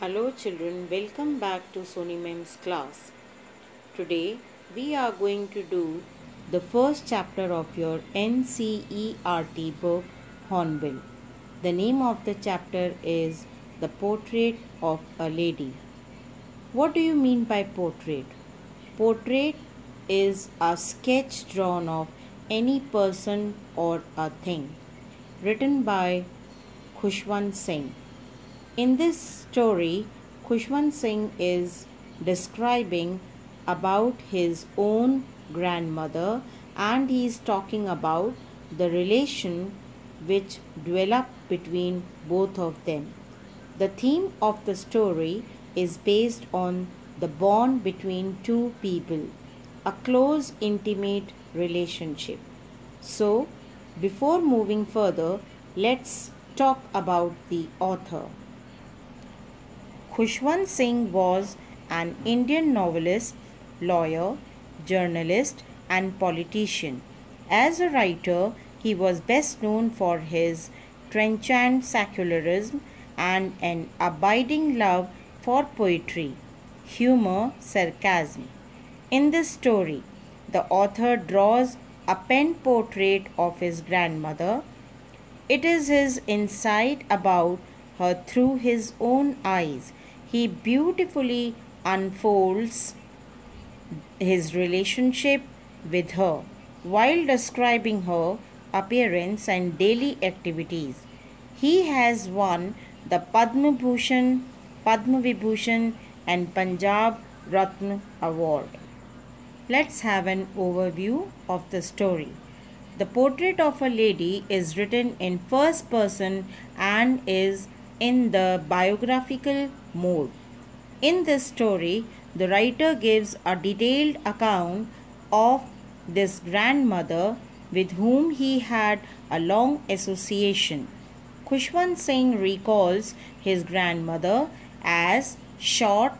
Hello children, welcome back to Sony Mem's class. Today we are going to do the first chapter of your NCERT book Hornbill. The name of the chapter is The Portrait of a Lady. What do you mean by portrait? Portrait is a sketch drawn of any person or a thing, written by Khushwant Singh. In this story, Khushwant Singh is describing about his own grandmother, and he is talking about the relation which developed between both of them. The theme of the story is based on the bond between two people, a close, intimate relationship. So, before moving further, let's talk about the author. Khushwant Singh was an Indian novelist, lawyer, journalist, and politician. As a writer, he was best known for his trenchant secularism and an abiding love for poetry, humor, sarcasm. In this story, the author draws a pen portrait of his grandmother. It is his insight about her through his own eyes. He beautifully unfolds his relationship with her while describing her appearance and daily activities. He has won the Padma Bhushan, Padma Vibhushan, and Punjab Ratna Award. Let's have an overview of the story. The portrait of a lady is written in first person and is in the biographical mode. In this story, the writer gives a detailed account of this grandmother with whom he had a long association. Khushwant Singh recalls his grandmother as short,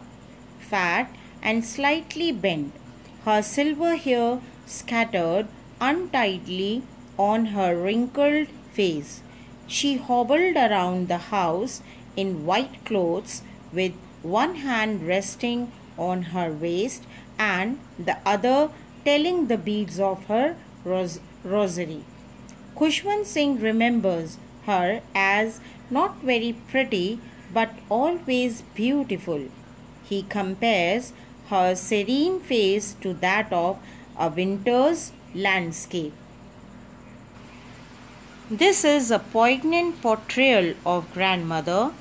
fat, and slightly bent, her silver hair scattered untidily on her wrinkled face. She hobbled around the house in white clothes with one hand resting on her waist and the other telling the beads of her rosary. Khushwant Singh remembers her as not very pretty but always beautiful. He compares her serene face to that of a winter's landscape. This is a poignant portrayal of grandmother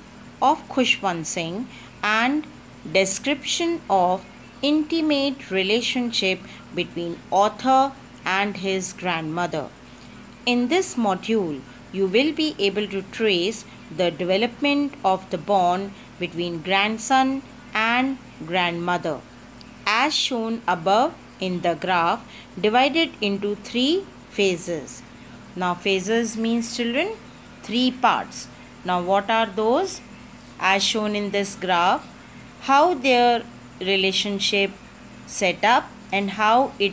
of Khushwant Singh and description of intimate relationship between author and his grandmother. In this module, you will be able to trace the development of the bond between grandson and grandmother, as shown above in the graph, divided into three phases. Now, phases means children, three parts. Now, what are those? As shown in this graph, how their relationship set up and how it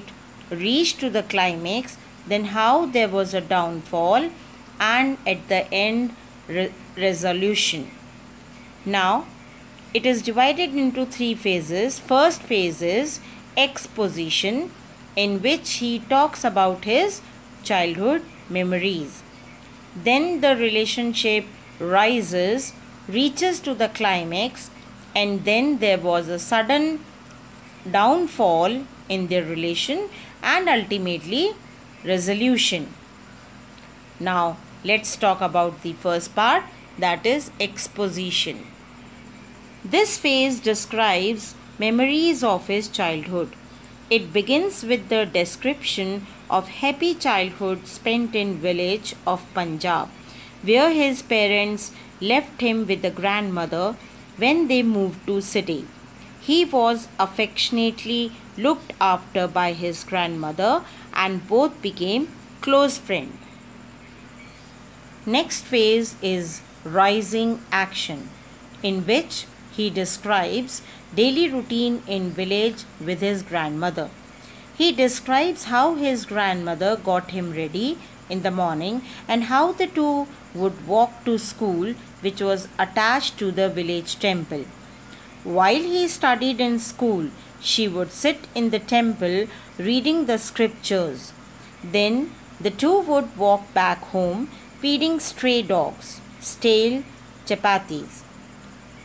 reached to the climax, then how there was a downfall, and at the end resolution. Now, it is divided into three phases. First phase is exposition, in which he talks about his childhood memories. Then the relationship rises, reaches to the climax, and then there was a sudden downfall in their relation and ultimately resolution. Now let's talk about the first part, that is exposition. This phase describes memories of his childhood. It begins with the description of happy childhood spent in village of Punjab, where his parents left him with the grandmother when they moved to city. He was affectionately looked after by his grandmother and both became close friends. Next phase is rising action, in which he describes daily routine in village with his grandmother. He describes how his grandmother got him ready in the morning and how the two would walk to school, which was attached to the village temple. While he studied in school, she would sit in the temple reading the scriptures. Then the two would walk back home feeding stray dogs stale chapatis.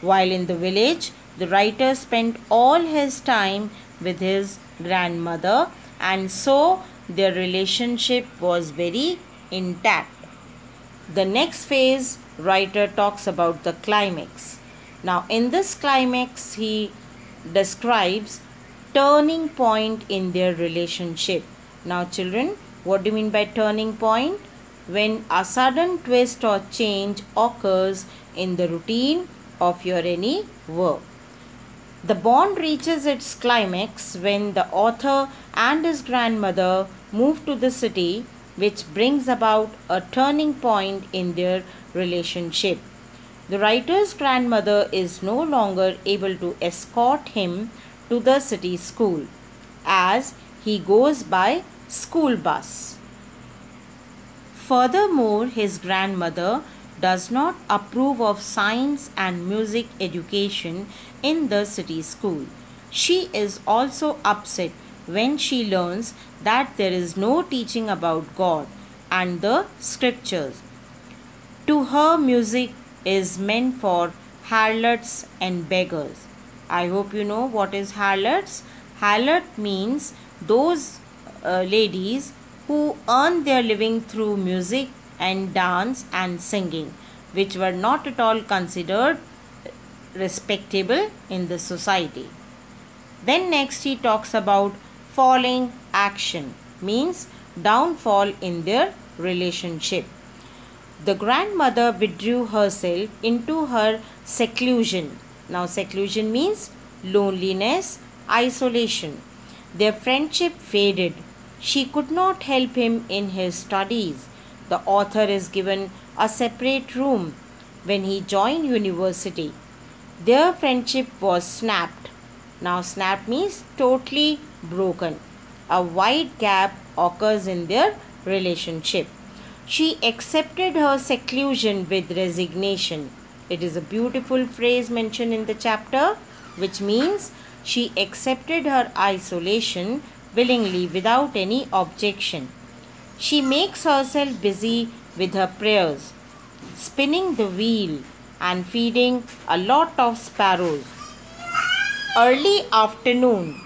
While in the village, the writer spent all his time with his grandmother, and so their relationship was very intact. The next phase, writer talks about the climax. Now in this climax, he describes turning point in their relationship. Now children, what do you mean by turning point? When a sudden twist or change occurs in the routine of your any work. The bond reaches its climax when the author and his grandmother move to the city, which brings about a turning point in their relationship. The writer's grandmother is no longer able to escort him to the city school as he goes by school bus. Furthermore, his grandmother does not approve of science and music education in the city school. She is also upset when she learns that there is no teaching about God and the scriptures. To her, music is meant for harlots and beggars. I hope you know what is harlots. Harlot means those ladies who earn their living through music and dance and singing, which were not at all considered respectable in the society. Then next he talks about falling action, means downfall in their relationship. The grandmother withdrew herself into her seclusion. Now seclusion means loneliness, isolation. Their friendship faded. She could not help him in his studies. The author is given a separate room when he joined university. Their friendship was snapped. Now snapped means totally broken. A wide gap occurs in their relationship. She accepted her seclusion with resignation. It is a beautiful phrase mentioned in the chapter, which means she accepted her isolation willingly without any objection. She makes herself busy with her prayers, spinning the wheel and feeding a lot of sparrows. Early afternoon,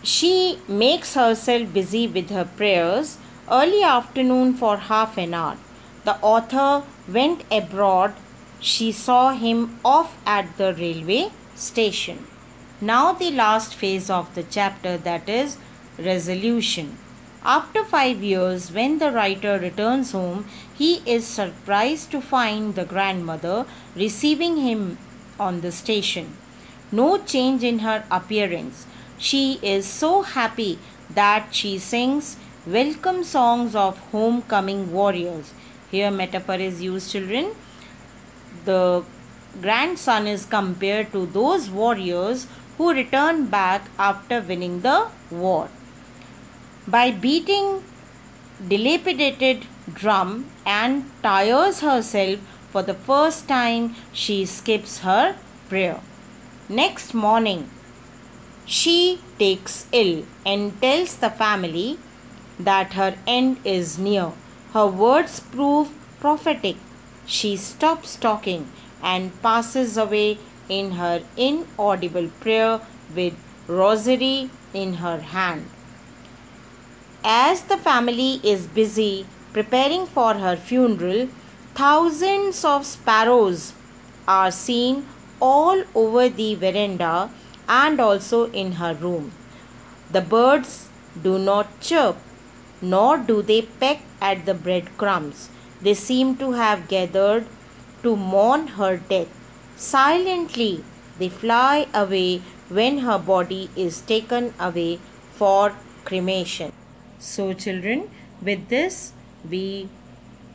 she makes herself busy with her prayers. Early afternoon for half an hour. The author went abroad. She saw him off at the railway station. Now the last phase of the chapter, that is resolution. After 5 years, when the writer returns home, he is surprised to find the grandmother receiving him on the station. No change in her appearance. She is so happy that she sings welcome songs of homecoming warriors. Here metaphor is used, children. The grandson is compared to those warriors who return back after winning the war. By beating dilapidated drum and tires herself for the first time, she skips her prayer. Next morning, she takes ill and tells the family that her end is near. Her words prove prophetic. She stops talking and passes away in her inaudible prayer with rosary in her hand. As the family is busy preparing for her funeral, thousands of sparrows are seen all over the veranda and also in her room. The birds do not chirp, nor do they peck at the breadcrumbs. They seem to have gathered to mourn her death. Silently, they fly away when her body is taken away for cremation. So children, with this we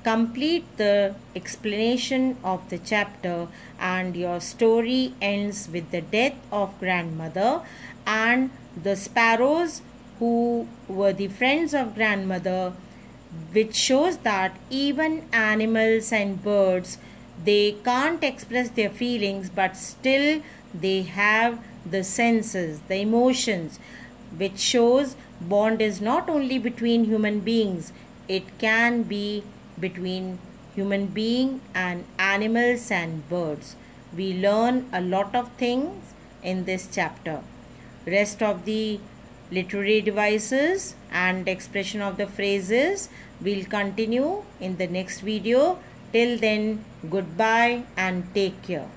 complete the explanation of the chapter, and your story ends with the death of grandmother, and the sparrows who were the friends of grandmother which shows that even animals and birds, they can't express their feelings, but still they have the senses, the emotions, which shows bond is not only between human beings, it can be between human being and animals and birds. We learn a lot of things in this chapter. Rest of the literary devices and expression of the phrases will continue in the next video. Till then, goodbye and take care.